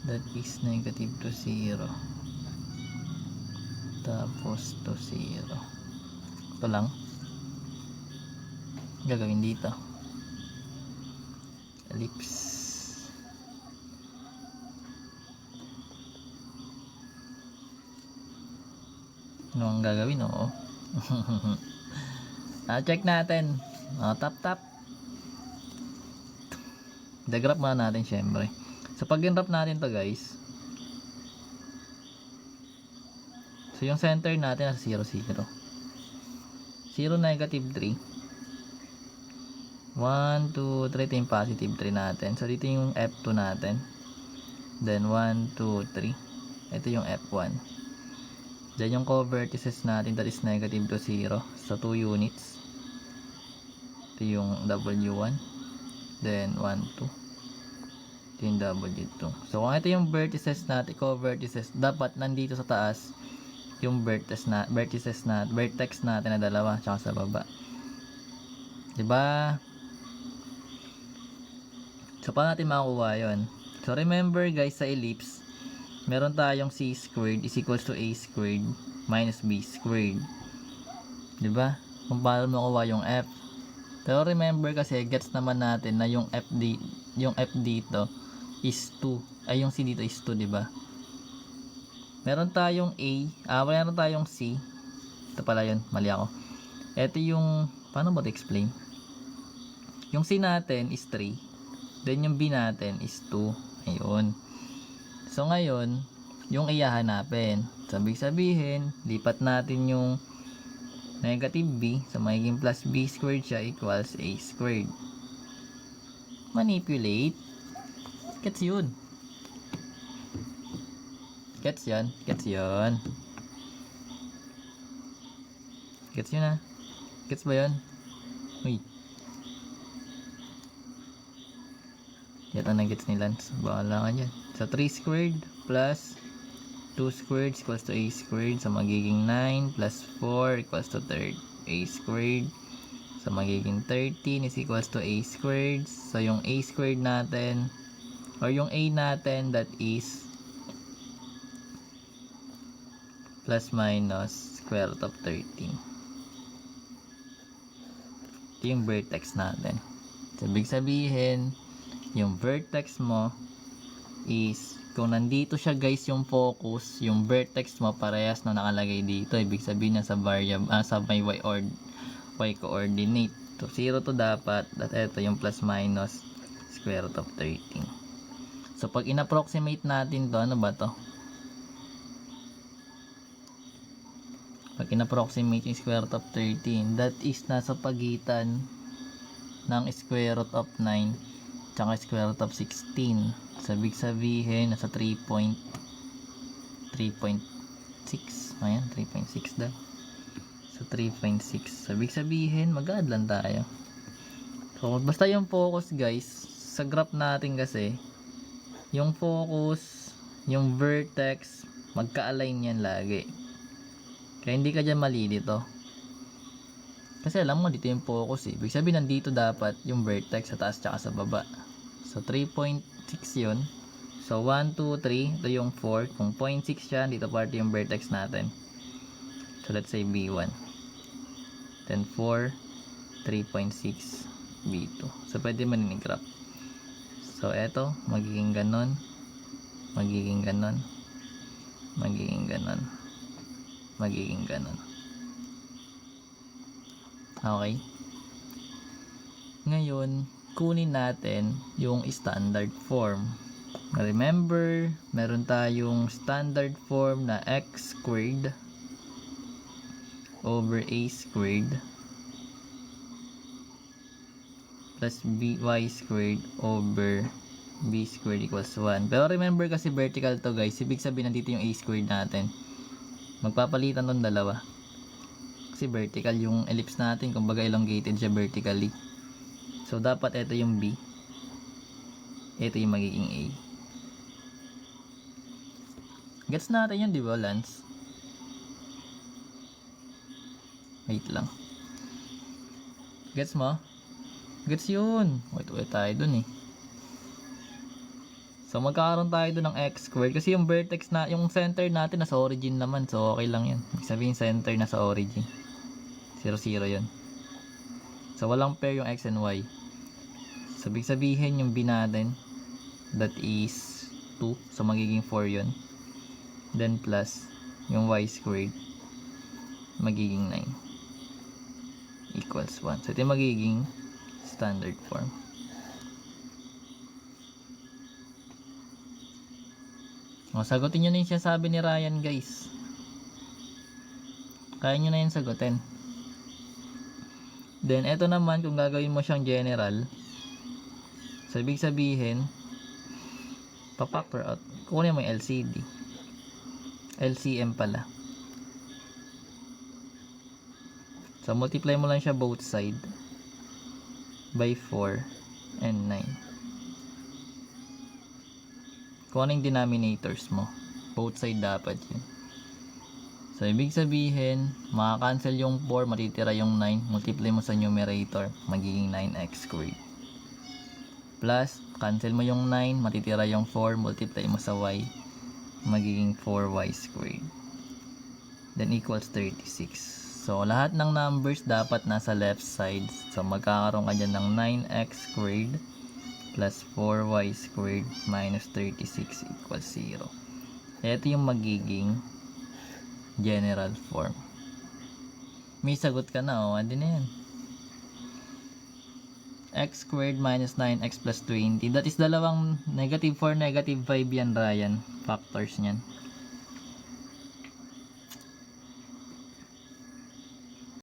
that is negative to 0, tapos to 0. Ito lang gagawin dito, ellipse. Ano ang gagawin? Oo. Check natin. Tap. Digraph muna natin syempre. So pag in-wrap natin to guys, so yung center natin nasa 0, 0. 0, negative 3. 1, 2, 3. Ito yung positive 3 natin. So dito yung F2 natin. Then 1, 2, 3. Ito yung F1. Diyan yung co-vertices natin, that is negative to 0. So 2 units. Ito yung W1. Then 1, 2. Ito yung W2. So kung ito yung vertices natin, co-vertices, dapat nandito sa taas yung vertex natin na dalawa, tsaka sa baba. Diba? So paano natin makukuha yun? So remember guys, sa ellipse meron tayong c squared is equals to a squared minus b squared. Diba? Kung paano makuha yung f. Pero remember kasi, gets naman natin na yung f dito is 2. Ay, yung c dito is 2, diba? Meron tayong a, meron tayong c. Ito pala yun, mali ako. Ito yung, paano ba to-explain? Yung c natin is 3. Then yung b natin is 2. Ayun. So ngayon, yung ihahanapin. Sabi sabihin, lipat natin yung negative b, so magiging plus b squared siya equals a squared. Manipulate. Gets yun. Gets yan. Gets yun. Gets yun ha. Gets ba yun? Uy. Yata na gets ni Lance. Bahala ka dyan. So 3 squared plus 2 squared equals to a squared. So magiging 9 plus 4 equals to a squared. So magiging 13 is equals to a squared. So yung a squared natin, or yung a natin, that is plus minus square root of 13. Ito yung vertex natin. So ibig sabihin, yung vertex mo is, kung nandito siya guys yung focus, yung vertex mo parehas na nakalagay dito. Ibig sabihin na sa variable, sa may y coordinate. So 0 to dapat, at ito yung plus minus square root of 13. So pag in-approximate natin to, ano ba to? Pag in-approximate yung square root of 13, that is nasa pagitan ng square root of 9 tsaka square root of 16. Sabig sabihin nasa 3.6. Ayan, 3.6 daw. So 3.6. Sabig sabihin mag-add lang tayo. So basta yung focus guys, sa graph natin kasi, yung focus, yung vertex, magka-align yan lagi. Kaya hindi ka dyan mali dito. Kasi alam mo, dito yung focus eh. Ibig sabihin, nandito dapat yung vertex sa taas tsaka sa baba. So, 3.6 yun. So, 1, 2, 3. Ito yung 4. Kung 0.6 siya, dito party yung vertex natin. So, let's say B1. Then, 4, 3.6, B2. So, pwede man i-graph. So, eto, magiging ganon. Magiging ganon. Magiging ganon. Magiging ganon. Okay. Ngayon, kunin natin yung standard form. Remember, meron tayong standard form na x squared over a squared plus by squared over b squared equals 1. Pero remember kasi vertical to guys, ibig sabihin nandito yung a squared natin. Magpapalitan tong dalawa. Kasi vertical yung ellipse natin, kumbaga elongated siya vertically. So dapat ito yung b, ito yung magiging a. Gets natin yun, di ba Lance? Wait lang. Gets mo? Gets yun. Wait tayo dun eh. So magkakaroon tayo doon ng x squared kasi yung vertex na, yung center natin nasa origin naman. So okay lang yun. Ibig sabihin center nasa origin. 0, 0 yun. So walang pair yung x and y. So ibig sabihin yung b natin, that is 2. So magiging 4 yun. Then plus yung y squared, magiging 9 equals 1. So ito yung magiging standard form. O, sagutin nyo na yung sinasabi ni Ryan, guys. Kaya nyo na yung sagutin. Then, eto naman, kung gagawin mo siyang general, so, ibig sabihin, pa-factor out. Kukunin mo yung LCD. LCM pala. So, multiply mo lang siya both side by 4 and 9. Kung ano yung denominators mo. Both side dapat yun. So, ibig sabihin, makakancel yung 4, matitira yung 9. Multiply mo sa numerator, magiging 9x squared. Plus, cancel mo yung 9, matitira yung 4, multiply mo sa y, magiging 4y squared. Then, equals 36. So, lahat ng numbers dapat nasa left side. So, magkakaroon ka dyan ng 9x squared plus 4y squared minus 36 equals 0. Ito yung magiging general form. May sagot ka na, oh. Andi na yan. X squared minus 9x plus 20. That is dalawang negative 4, negative 5 yan, Ryan. Factors niyan.